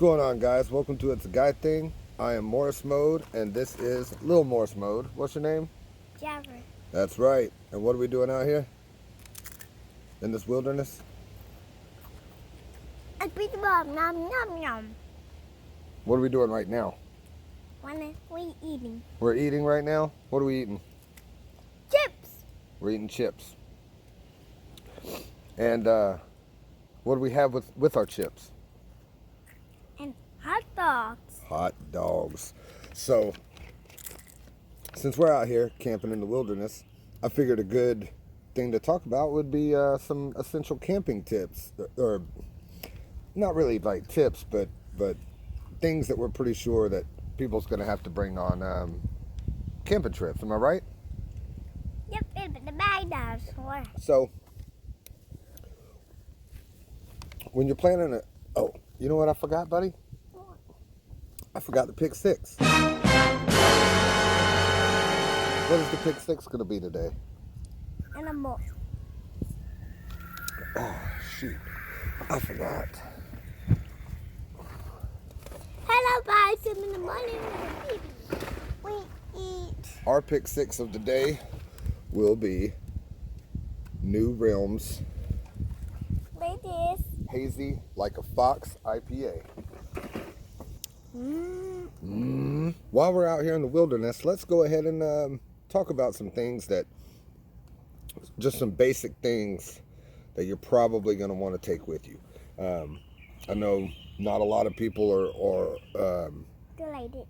going on, guys? Welcome to It's a Guy Thing. I am Morris Mode, and this is Lil Morris Mode. What's your name? Jabber. That's right. And what are we doing out here? In this wilderness? I beat the bomb. Nom nom nom. What are we doing right now? We eating We're eating right now? What are we eating? chips We're eating chips. And what do we have with our chips? and hot dogs. Hot dogs. So, since we're out here camping in the wilderness, I figured a good thing to talk about would be some essential camping tips, or not really like tips, but things that we're pretty sure that people's going to have to bring on camping trips. Am I right? Yep, it's the bag dinosaur. So, when you're planning you know what I forgot, buddy? I forgot the pick six. What is the pick six going to be today? Animal. Oh, shoot. I forgot. Hello, guys. I'm in the morning. We eat. Our pick six of the day will be New Realms Like this. Hazy Like a Fox IPA. While we're out here in the wilderness, let's go ahead and talk about some things just some basic things that you're probably going to want to take with you. I know not a lot of people are Delighted.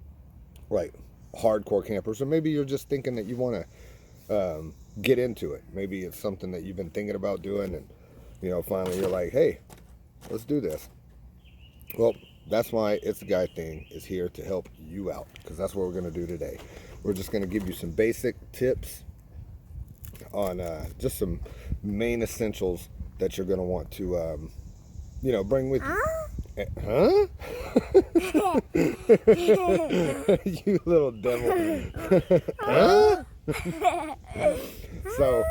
like hardcore campers, or maybe you're just thinking that you want to get into it. Maybe it's something that you've been thinking about doing, and finally you're like, hey, let's do this. Well, that's why It's a Guy Thing is here to help you out, because that's what we're going to do today. We're just going to give you some basic tips on just some main essentials that you're going to want to bring with you. Huh? You little devil. Huh? So,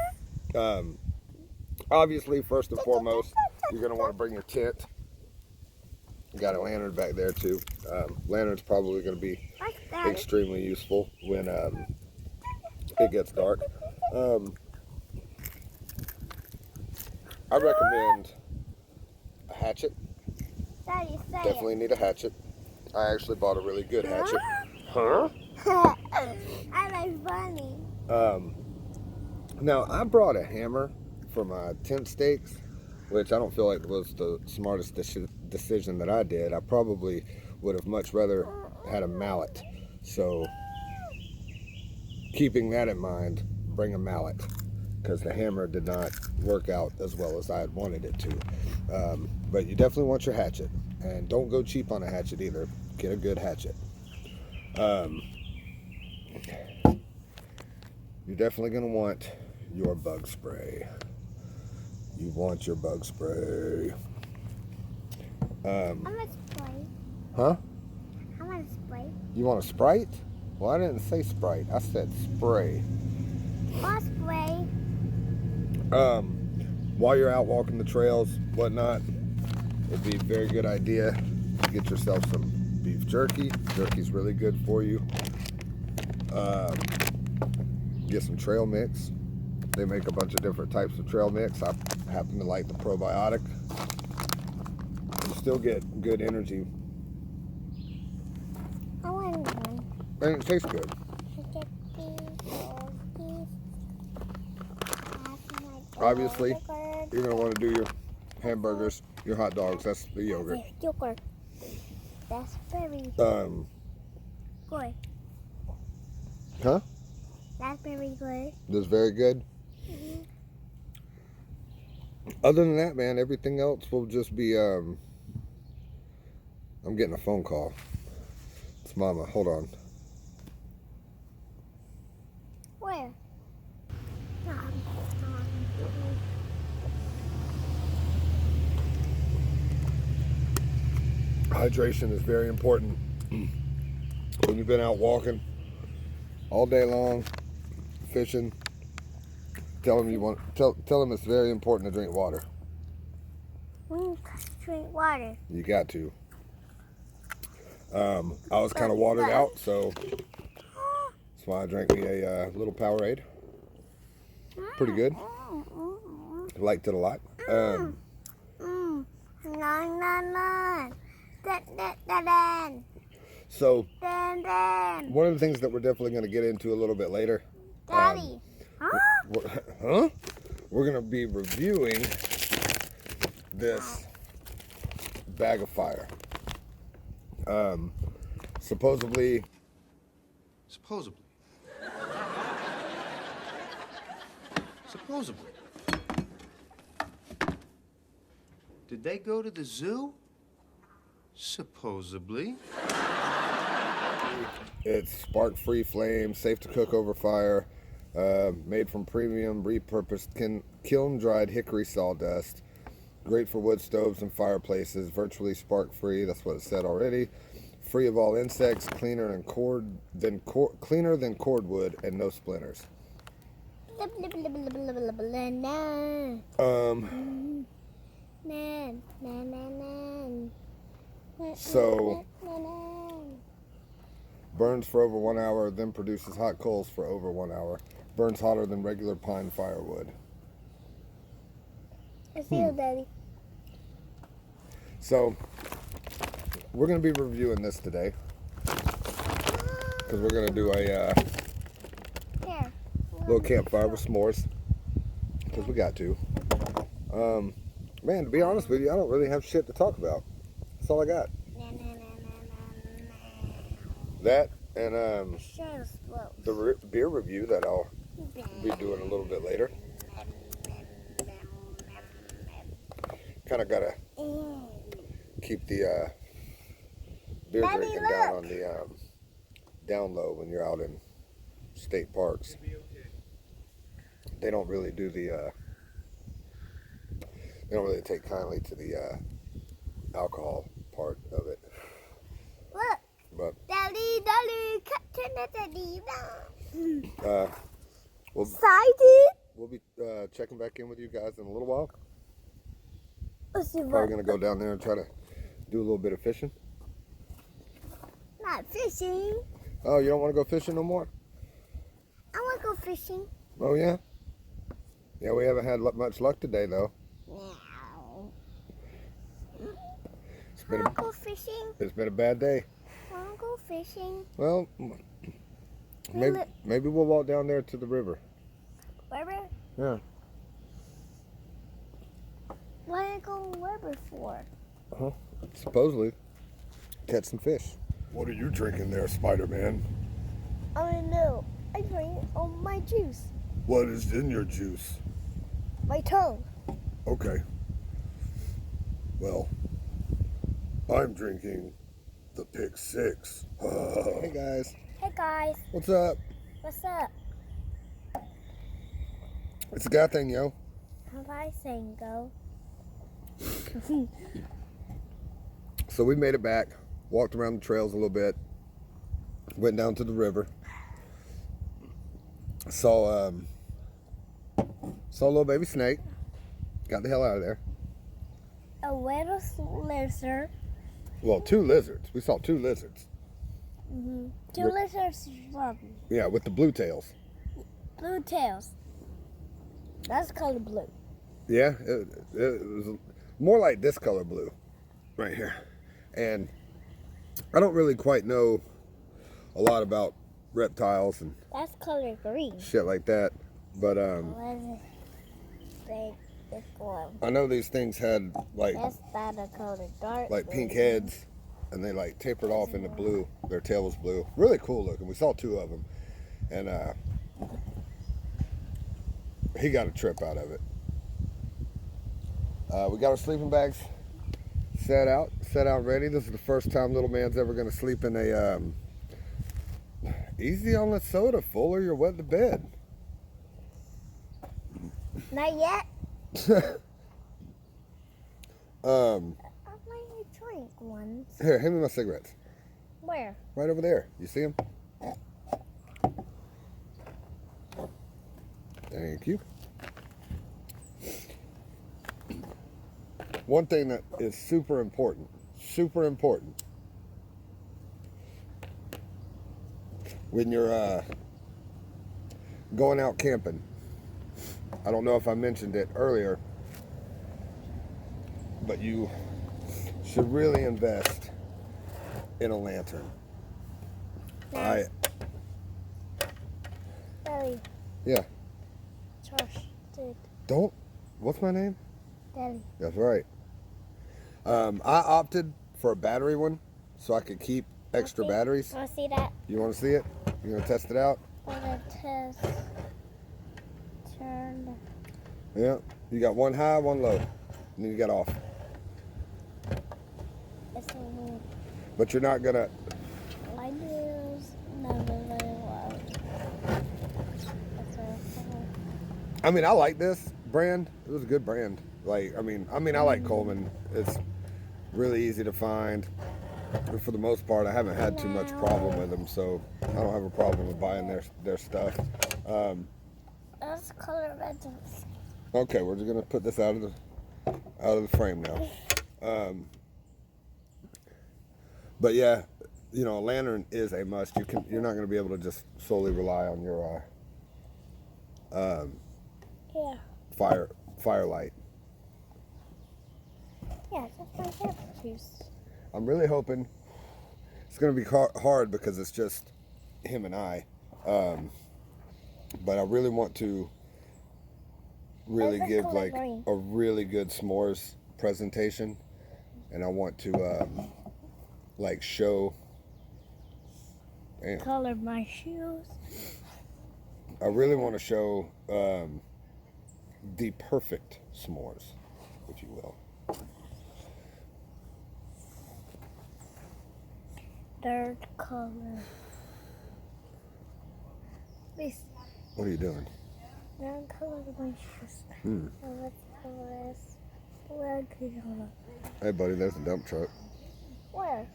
obviously, first and foremost, you're going to want to bring your tent. You got a lantern back there, too. Lantern's probably going to be extremely useful when it gets dark. I recommend a hatchet. Daddy, say Definitely need a hatchet. I actually bought a really good hatchet. Huh? I like funny. Now, I brought a hammer for my tent stakes, which I don't feel like was the smartest decision that I did. I probably would have much rather had a mallet. So, keeping that in mind, bring a mallet, because the hammer did not work out as well as I had wanted it to. But you definitely want your hatchet, and don't go cheap on a hatchet either. Get a good hatchet. You're definitely going to want your bug spray. You want your bug spray. I'm gonna spray. Huh? I'm gonna spray. You want a Sprite? Well, I didn't say Sprite. I said spray. I'll spray. While you're out walking the trails, whatnot, it'd be a very good idea to get yourself some beef jerky. Jerky's really good for you. Get some trail mix. They make a bunch of different types of trail mix. I happen to like the probiotic. You still get good energy. I want one. And it tastes good. Obviously, you're going to want to do your hamburgers, your hot dogs. That's the yogurt. Yogurt. That's very good. Huh? That's very good. That's very good. Other than that, man, everything else will just be, I'm getting a phone call. It's Mama. Hold on. Where? Hydration is very important. When you've been out walking all day long, fishing, tell them it's very important to drink water. We need to drink water. You got to. I was kind of watered out, so that's why I drank me a little Powerade. Pretty good. Liked it a lot. So, one of the things that we're definitely going to get into a little bit later. Daddy. Huh? We're going to be reviewing this bag of fire. Supposedly. Did they go to the zoo? Supposedly. It's spark-free flame, safe to cook over fire, made from premium repurposed kiln-dried hickory sawdust, great for wood stoves and fireplaces, virtually spark-free, that's what it said already, free of all insects, cleaner than cordwood, and no splinters. So, burns for over 1 hour, then produces hot coals for over 1 hour. Burns hotter than regular pine firewood. I feel, Daddy. So, we're going to be reviewing this today. Because we're going to do a little campfire with s'mores. Because we got to. Man, to be honest with you, I don't really have shit to talk about. That's all I got. That and the beer review that I'll be doing a little bit later. Kind of gotta keep the beer drinking down on the down low when you're out in state parks. They don't really do the they don't really take kindly to the alcohol part of it. Look. But Daddy, Daddy. we'll be checking back in with you guys in a little while. Let's see. Probably gonna go down there and try to do a little bit of fishing. Not fishing. Oh, you don't want to go fishing no more? I want to go fishing. Oh yeah. Yeah, we haven't had much luck today though. Meow. It's I want to go fishing. It's been a bad day. I want to go fishing. Well, maybe we'll walk down there to the river. River? Yeah. What are you going river for? Supposedly, catch some fish. What are you drinking there, Spider-Man? I don't know. I drink all my juice. What is in your juice? My tongue. Okay. Well, I'm drinking the Pick 6. Hey guys. Hey guys. What's up? What's up? It's a guy thing, yo. How about I saying go? So we made it back, walked around the trails a little bit, went down to the river, saw a little baby snake, got the hell out of there. A little lizard. Well, 2 lizards. We saw 2 lizards. Mm-hmm. 2 lizards. Yeah, with the blue tails. Blue tails. That's color blue. Yeah, it was more like this color blue, right here. And I don't really quite know a lot about reptiles and That's color green. shit like that, but This one. I know these things had like That's not a color dark. pink heads, and they like tapered off into blue. Their tail was blue. Really cool looking. We saw 2 of them, and he got a trip out of it. We got our sleeping bags set out ready. This is the first time little man's ever gonna sleep in a easy on the soda, Fuller, you're wet to bed. Not yet. I want to drink one. Here, hand me my cigarettes. Where? Right over there. You see them? Thank you. One thing that is super important, when you're going out camping, I don't know if I mentioned it earlier, but you should really invest in a lantern. Daddy. Daddy. Yeah. Trusted. Don't. What's my name? Daddy. That's right. I opted for a battery one so I could keep extra batteries. Want to see that? You want to see it? You want to test it out? I'm going to test. Turn. Yeah. You got one high, one low. And then you got off. It's so weird. But you're not going to... My news never very well. I mean, I like this brand. It was a good brand. Like, I mean, I like Coleman. It's really easy to find. And for the most part, I haven't had too much problem with them, so I don't have a problem with buying their stuff. That's color red. Okay, we're just gonna put this out of the frame now. But yeah, you know, a lantern is a must. You're not gonna be able to just solely rely on your firelight. Yeah, that's my favorite juice. I'm really hoping it's going to be hard because it's just him and I. But I really want to really give like a really good s'mores presentation. And I want to like show. Damn. Color my shoes. I really want to show the perfect s'mores, if you will. Third color. This. What are you doing? Third color my shoes. Let's color this. Red color. Hey, buddy, there's a dump truck. Where?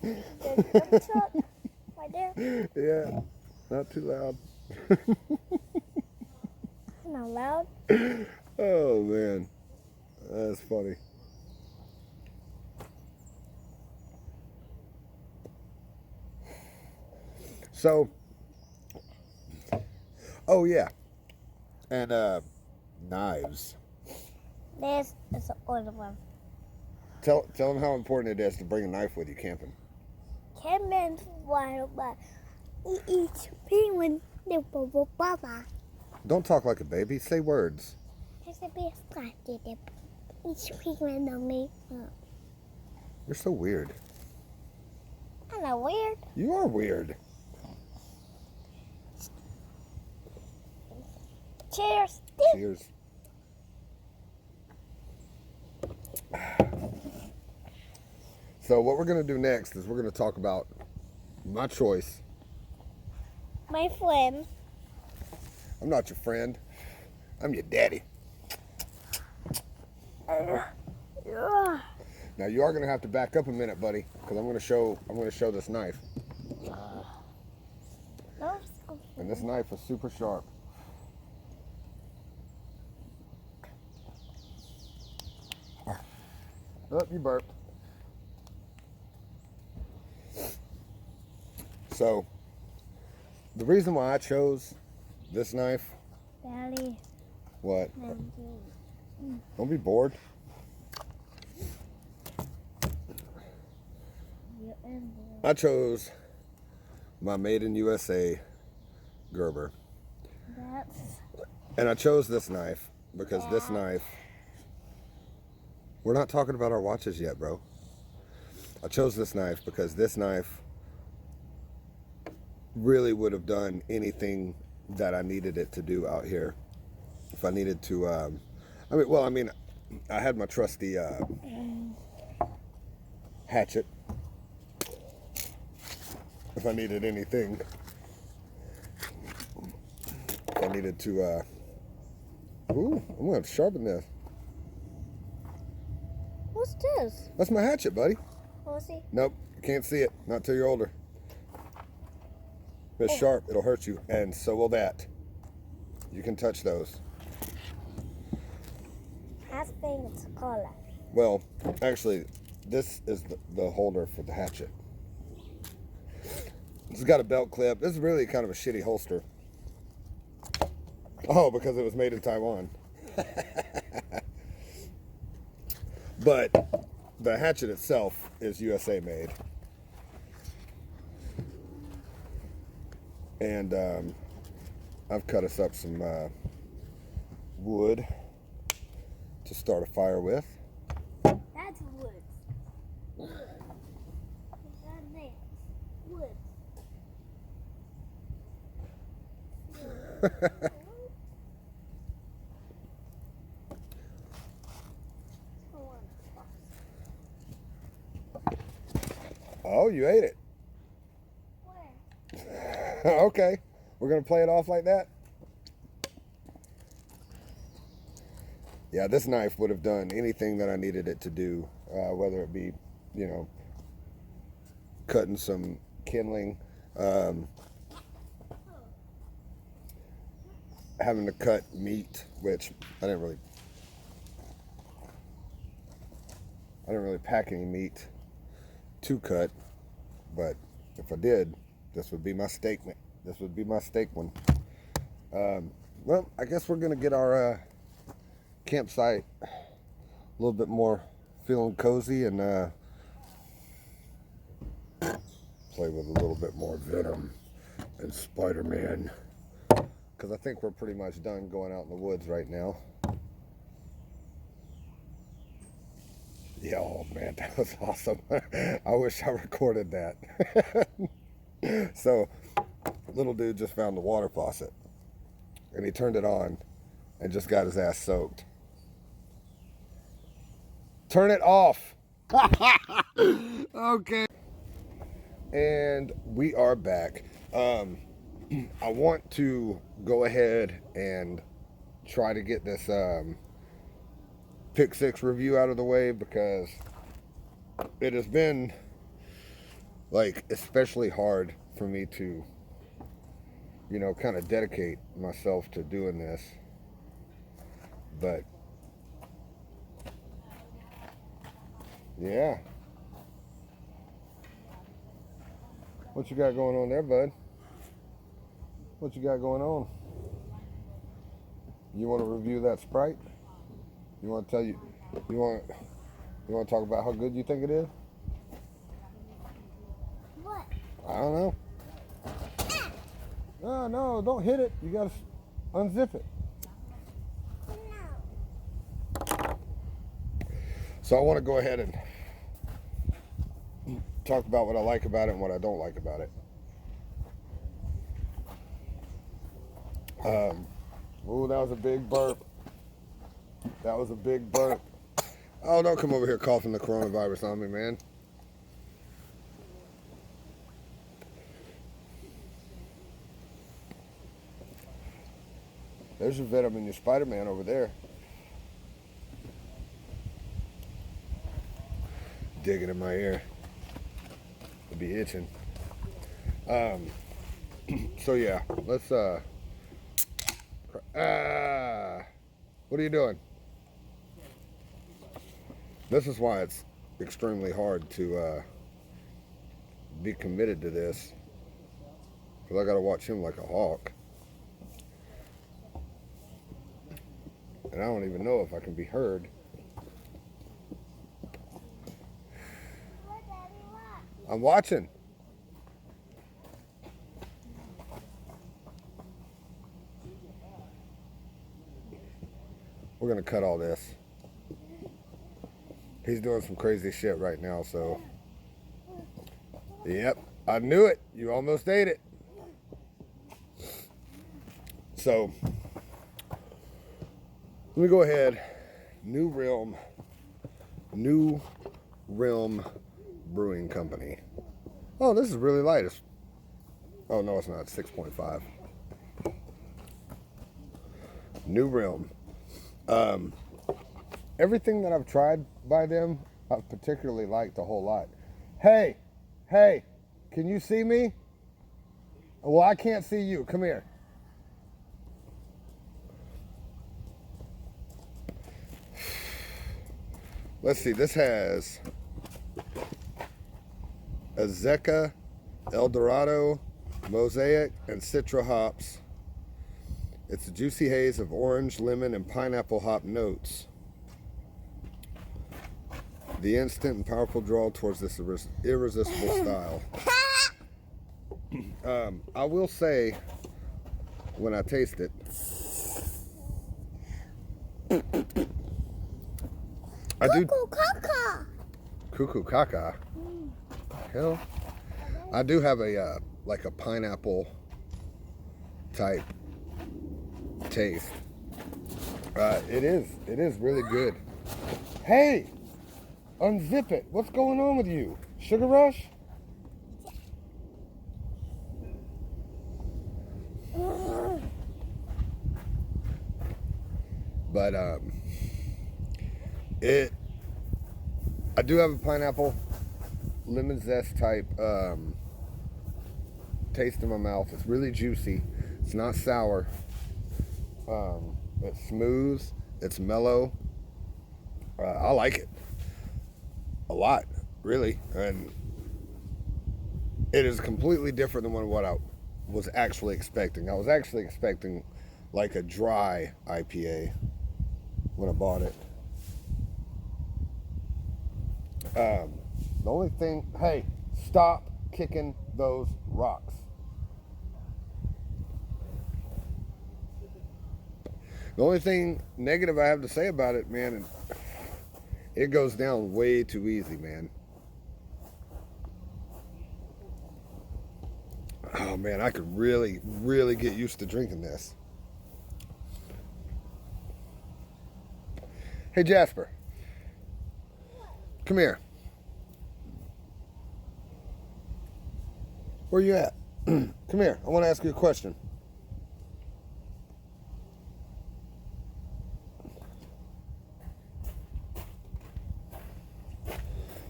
There's a dump truck right there. Yeah, not too loud. Not loud. Oh man, that's funny. So, oh yeah, and knives. This is the other one. Tell them how important it is to bring a knife with you camping. Cameron's wild, but he eats penguin. Baba. Don't talk like a baby. Say words. There's a big plastic. Each penguin on me. You're so weird. I'm not weird. You are weird. Cheers. Cheers. So what we're going to do next is we're going to talk about my choice. My friend. I'm not your friend. I'm your daddy. Now you are going to have to back up a minute, buddy, because I'm going to show this knife. And this knife is super sharp. Oh, you burped. So, the reason why I chose this knife. Daddy. What? Don't be bored. I chose my Made in USA Gerber. And I chose this knife because this knife. We're not talking about our watches yet, bro. I chose this knife because this knife really would have done anything that I needed it to do out here. If I needed to, I had my trusty hatchet. If I needed anything, if I needed to, ooh, I'm gonna have to sharpen this. What's this? That's my hatchet, buddy. Wanna see? Nope, you can't see it. Not till you're older. If it's sharp, it'll hurt you, and so will that. You can touch those. I think it's a color. Well, actually, this is the holder for the hatchet. It's got a belt clip. This is really kind of a shitty holster. Oh, because it was made in Taiwan. But the hatchet itself is USA made. And I've cut us up some wood to start a fire with. That's wood. Wood. That's nails. Wood. Oh, you ate it. Where? Okay. We're going to play it off like that? Yeah, this knife would have done anything that I needed it to do, whether it be, you know, cutting some kindling, having to cut meat, which I didn't really pack any meat to cut, but if I did, this would be my steak. This would be my steak one. Well, I guess we're gonna get our campsite a little bit more feeling cozy and play with a little bit more Venom and Spider-Man, because I think we're pretty much done going out in the woods right now. Yeah, oh man, that was awesome. I wish I recorded that. So, little dude just found the water faucet and he turned it on and just got his ass soaked. Turn it off. Okay. And we are back. I want to go ahead and try to get this Pick 6 review out of the way, because it has been like especially hard for me to, you know, kind of dedicate myself to doing this. But yeah. What you got going on there, bud? What you got going on? You want to review that Sprite? You want to you want to talk about how good you think it is? What? I don't know. No, don't hit it. You got to unzip it. No. So I want to go ahead and talk about what I like about it and what I don't like about it. Oh, that was a big burp. That was a big burp. Oh, don't come over here coughing the coronavirus on me, man. There's your Venom and your Spider-Man over there. Digging in my ear. It'd be itching. So yeah, let's what are you doing? This is why it's extremely hard to be committed to this, because I gotta watch him like a hawk, and I don't even know if I can be heard. I'm watching. We're gonna cut all this. He's doing some crazy shit right now, so. Yep, I knew it. You almost ate it. So, let me go ahead. New Realm Brewing Company. Oh, this is really light. Oh, no, it's not. It's 6.5. New Realm. Everything that I've tried by them, I've particularly liked a whole lot. Hey, can you see me? Well, I can't see you. Come here. Let's see. This has Azeka El Dorado, Mosaic, and Citra hops. It's a juicy haze of orange, lemon, and pineapple hop notes. The instant and powerful draw towards this irresistible style. I will say, when I taste it, I do. Cuckoo caca. Cuckoo caca. Hell, I do have a like a pineapple type taste. It is really good. Hey, unzip it. What's going on with you? Sugar rush? But I do have a pineapple lemon zest type taste in my mouth. It's really juicy. It's not sour. It's smooth. It's mellow. I like it a lot, really, and it is completely different than what I was actually expecting. I was actually expecting like a dry IPA when I bought it. The only thing, hey, stop kicking those rocks. The only thing negative I have to say about it, man, it goes down way too easy, man. Oh man, I could really, really get used to drinking this. Hey Jasper, come here. Where you at? Come here, I want to ask you a question.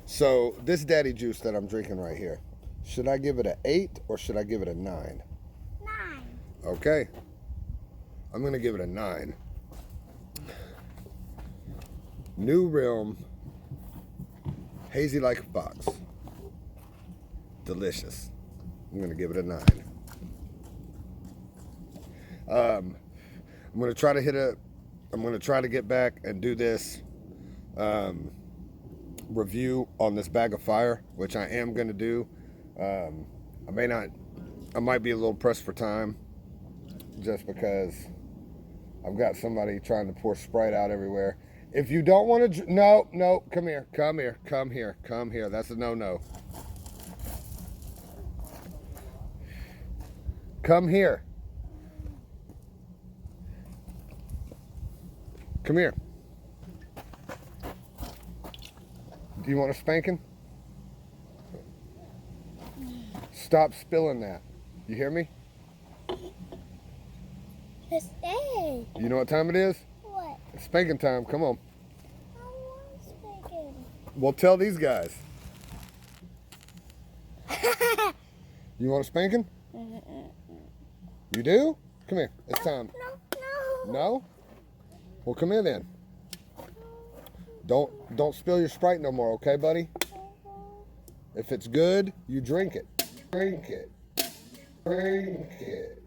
So this daddy juice that I'm drinking right here, should I give it an 8 or should I give it a 9? 9. Okay. I'm going to give it a 9. New Realm, hazy like a fox. Delicious. I'm going to give it a 9. I'm going to try to get back and do this review on this bag of fire, which I am going to do. I might be a little pressed for time just because I've got somebody trying to pour Sprite out everywhere. If you don't want to, no, come here. That's a no. Come here. Come here. Do you want a spanking? Stop spilling that. You hear me? Stay. You know what time it is? What? It's spanking time. Come on. I want spanking. Well, tell these guys. You want a spanking? You do? Come here. It's time. No. No? Well, come here then. Don't spill your Sprite no more, okay, buddy? If it's good, you drink it. Drink it. Drink it.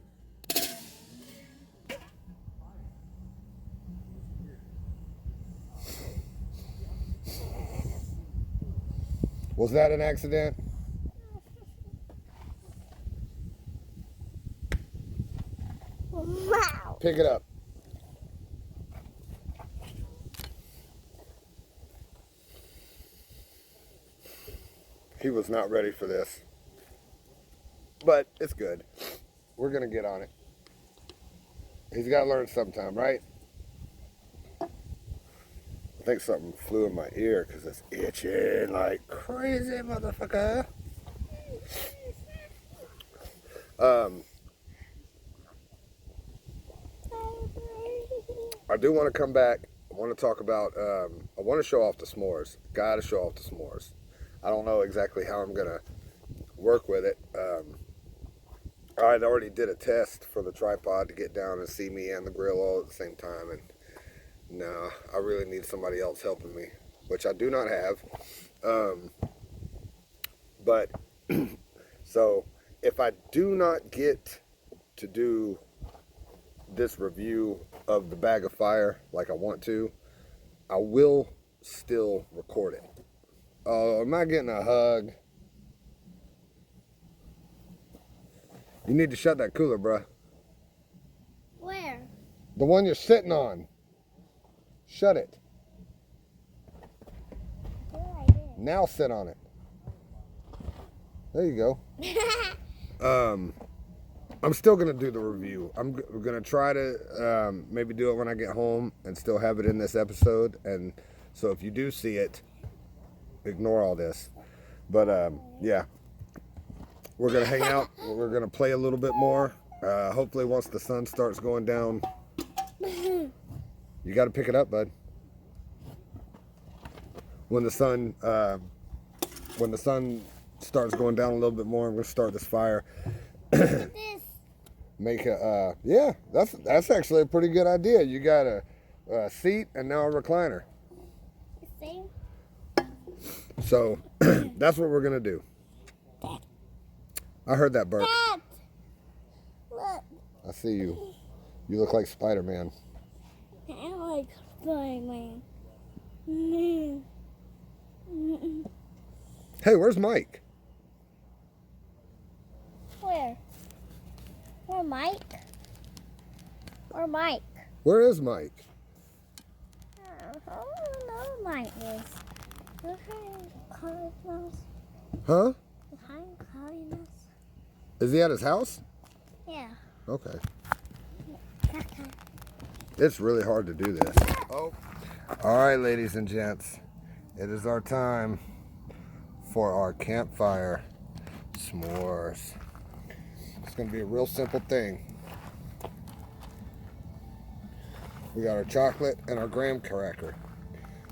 Was that an accident? Wow. Pick it up. He was not ready for this. But it's good. We're going to get on it. He's got to learn sometime, right? I think something flew in my ear because it's itching like crazy, motherfucker. I do want to come back. I want to talk about, I want to show off the s'mores. Got to show off the s'mores. I don't know exactly how I'm going to work with it. I already did a test for the tripod to get down and see me and the grill all at the same time. And no, I really need somebody else helping me, which I do not have. But So if I do not get to do this review of the bag of fire like I want to, I will still record it. Oh, am I getting a hug? You need to shut that cooler, bruh. Where? The one you're sitting on. Shut it. Where I did. Now sit on it. There you go. I'm still gonna do the review. I'm gonna try to maybe do it when I get home and still have it in this episode. And so if you do see it, ignore all this. But yeah, we're gonna hang out. We're gonna play a little bit more. Hopefully, once the sun starts going down, you got to pick it up, bud. When the sun starts going down a little bit more, I'm gonna start this fire. This. Make a yeah, that's actually a pretty good idea. You got a seat and now a recliner. See? So that's what we're gonna do. I heard that burp. Dad. Look. I see you. You look like Spider-Man. I like Spider-Man. Hey, where's Mike? Where? Where Mike? Where Mike? Where is Mike? I don't know where Mike is. Behind Cardinals. Huh? Behind Cardinals. Is he at his house? Yeah. Okay. Kaka. It's really hard to do this. Oh. All right, ladies and gents. It is our time for our campfire s'mores. It's going to be a real simple thing. We got our chocolate and our graham cracker.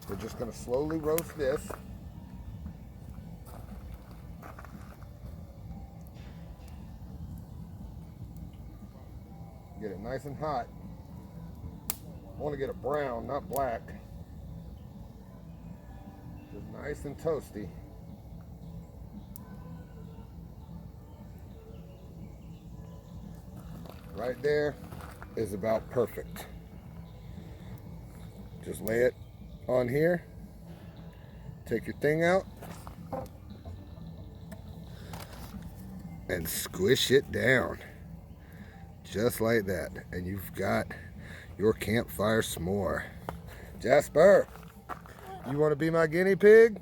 We're just going to slowly roast this. Get it nice and hot. I want to get it brown, not black. Just nice and toasty. Right there is about perfect. Just lay it on here. Take your thing out. And squish it down. Just like that. And you've got your campfire s'more. Jasper, you want to be my guinea pig?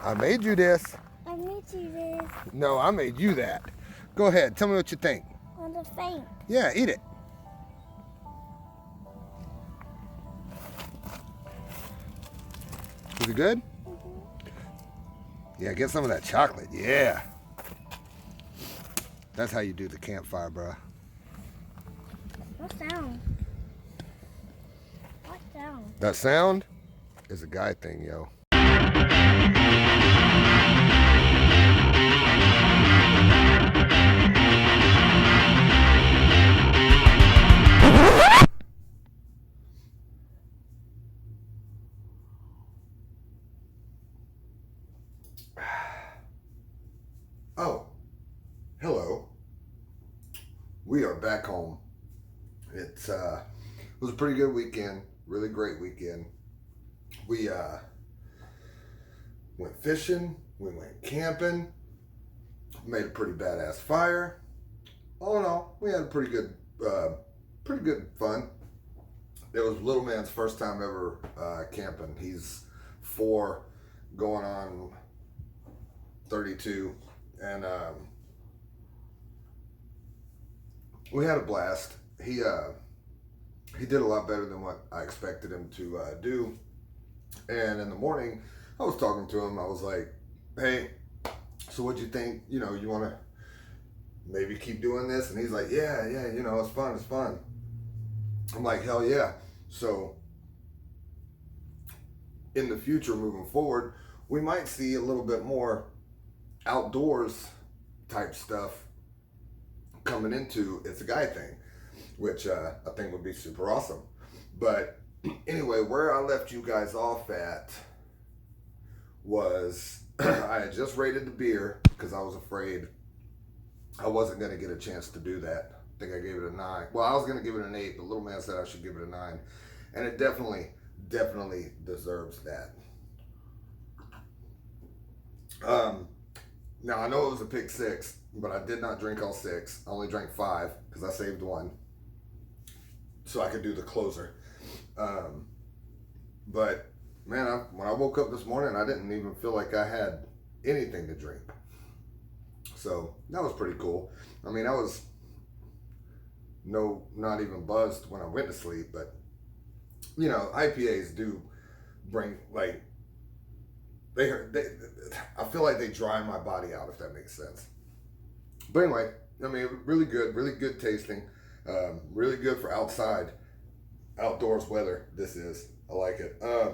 I made you this. I made you this No, I made you that. Go ahead, tell me what you think. on the faint. Yeah, eat it. Is it good? Yeah, get some of that chocolate. Yeah. That's how you do the campfire, bro. What sound? What sound? That sound is a guy thing, yo. Oh, hello. We are back home. It was a pretty good weekend, really great weekend. We went fishing, we went camping, made a pretty badass fire. All in all, we had a pretty good fun. It was little man's first time ever camping. He's 4, going on 32, and we had a blast. He did a lot better than what I expected him to do. And in the morning, I was talking to him. I was like, "Hey, so what'd you think? You know, you want to maybe keep doing this?" And he's like, "Yeah, you know, it's fun." I'm like, "Hell yeah!" So in the future, moving forward, we might see a little bit more outdoors type stuff coming into It's a Guy thing, which I think would be super awesome. But anyway, where I left you guys off at was I had just rated the beer because I was afraid I wasn't going to get a chance to do that. I think I gave it a 9. Well, I was going to give it an 8, but little man said I should give it a 9. And it definitely deserves that. Now, I know it was a pick 6, but I did not drink all 6. I only drank 5 because I saved 1 so I could do the closer. But, man, when I woke up this morning, I didn't even feel like I had anything to drink. So, that was pretty cool. I mean, I was not even buzzed when I went to sleep, but, you know, IPAs do bring, like, I feel like they dry my body out, if that makes sense. But anyway, I mean, really good tasting. Really good for outdoors weather. This is. I like it. I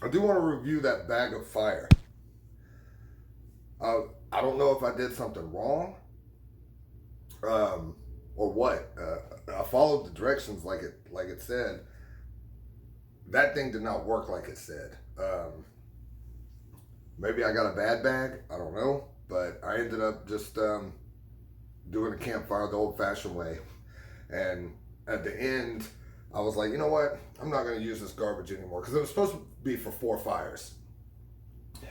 do want to review that Bag of Fire. I don't know if I did something wrong, or what. I followed the directions like it said. That thing did not work like it said. Maybe I got a bad bag. I don't know. But I ended up just doing a campfire the old-fashioned way. And at the end, I was like, you know what? I'm not going to use this garbage anymore. Because it was supposed to be for 4 fires.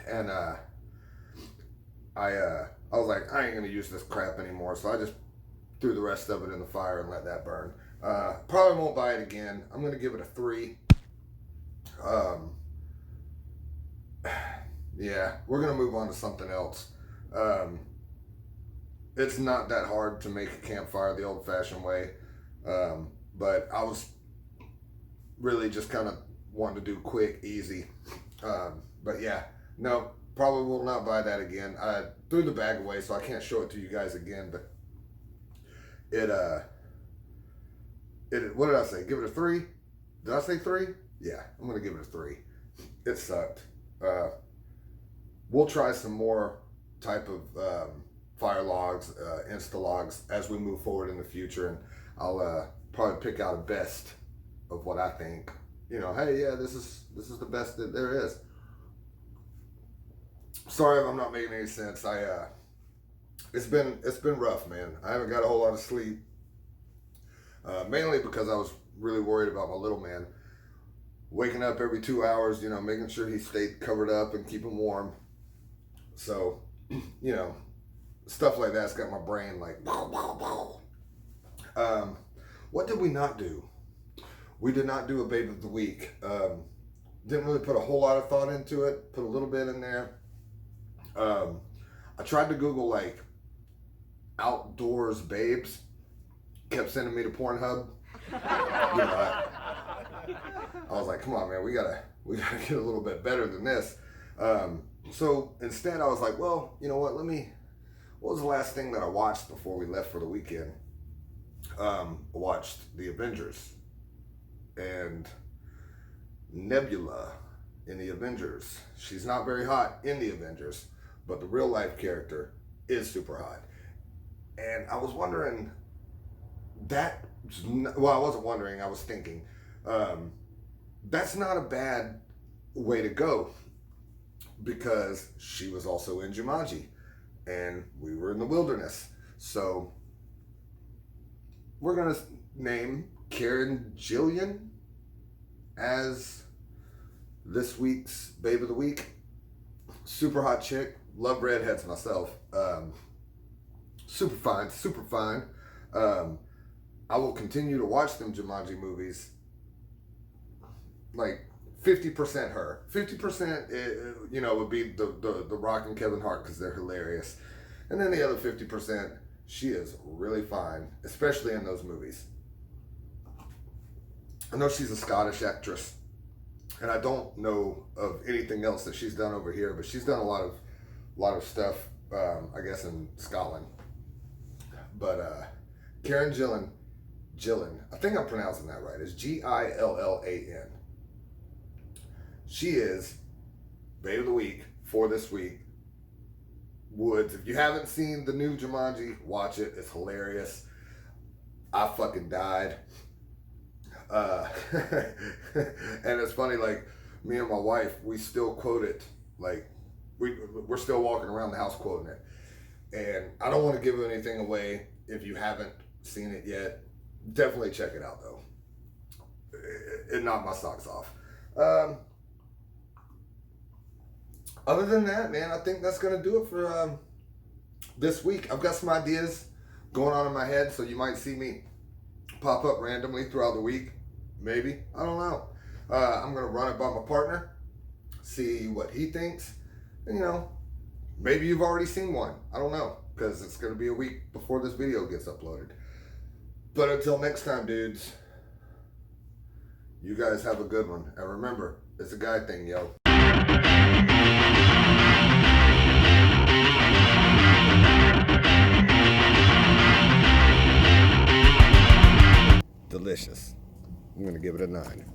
And I was like, I ain't going to use this crap anymore. So I just threw the rest of it in the fire and let that burn. Probably won't buy it again. I'm going to give it a 3. Yeah, we're going to move on to something else. It's not that hard to make a campfire the old-fashioned way. But I was really just kind of wanting to do quick, easy. But yeah, no, probably will not buy that again. I threw the bag away, so I can't show it to you guys again. But what did I say? Give it a 3? Did I say 3? Yeah, I'm going to give it a 3. It sucked. We'll try some more type of fire logs, Insta logs as we move forward in the future, and I'll probably pick out a best of what I think. You know, hey, yeah, this is the best that there is. Sorry if I'm not making any sense. It's been rough, man. I haven't got a whole lot of sleep, mainly because I was really worried about my little man. Waking up every 2 hours, you know, making sure he stayed covered up and keep him warm. So, you know, stuff like that's got my brain like, what did we not do? We did not do a Babe of the Week. Didn't really put a whole lot of thought into it. Put a little bit in there. I tried to Google like outdoors babes. Kept sending me to Pornhub. You know, I was like, come on, man, we gotta get a little bit better than this. So instead, I was like, well, you know what? What was the last thing that I watched before we left for the weekend? I watched The Avengers, and Nebula in The Avengers. She's not very hot in The Avengers, but the real life character is super hot. And I was wondering I wasn't wondering, I was thinking, that's not a bad way to go, because she was also in Jumanji and we were in the wilderness. So we're gonna name Karen Gillian as this week's Babe of the Week. Super hot chick. Love redheads myself. Super fine. I will continue to watch them Jumanji movies. Like 50% her, 50% you know, would be the Rock and Kevin Hart because they're hilarious, and then the other 50%, she is really fine, especially in those movies. I know she's a Scottish actress, and I don't know of anything else that she's done over here, but she's done a lot of stuff, I guess, in Scotland. But Karen Gillan, I think I'm pronouncing that right. It's Gillan. She is Babe of the Week for this week. Woods. If you haven't seen the new Jumanji, watch it. It's hilarious. I fucking died. And it's funny, like, me and my wife, we still quote it, like, we're still walking around the house quoting it. And I don't want to give anything away if you haven't seen it yet. Definitely check it out, though. It knocked my socks off. Other than that, man, I think that's going to do it for this week. I've got some ideas going on in my head, so you might see me pop up randomly throughout the week. Maybe. I don't know. I'm going to run it by my partner, see what he thinks. And, you know, maybe you've already seen one. I don't know, because it's going to be a week before this video gets uploaded. But until next time, dudes, you guys have a good one. And remember, it's a guy thing, yo. Delicious. I'm going to give it a 9.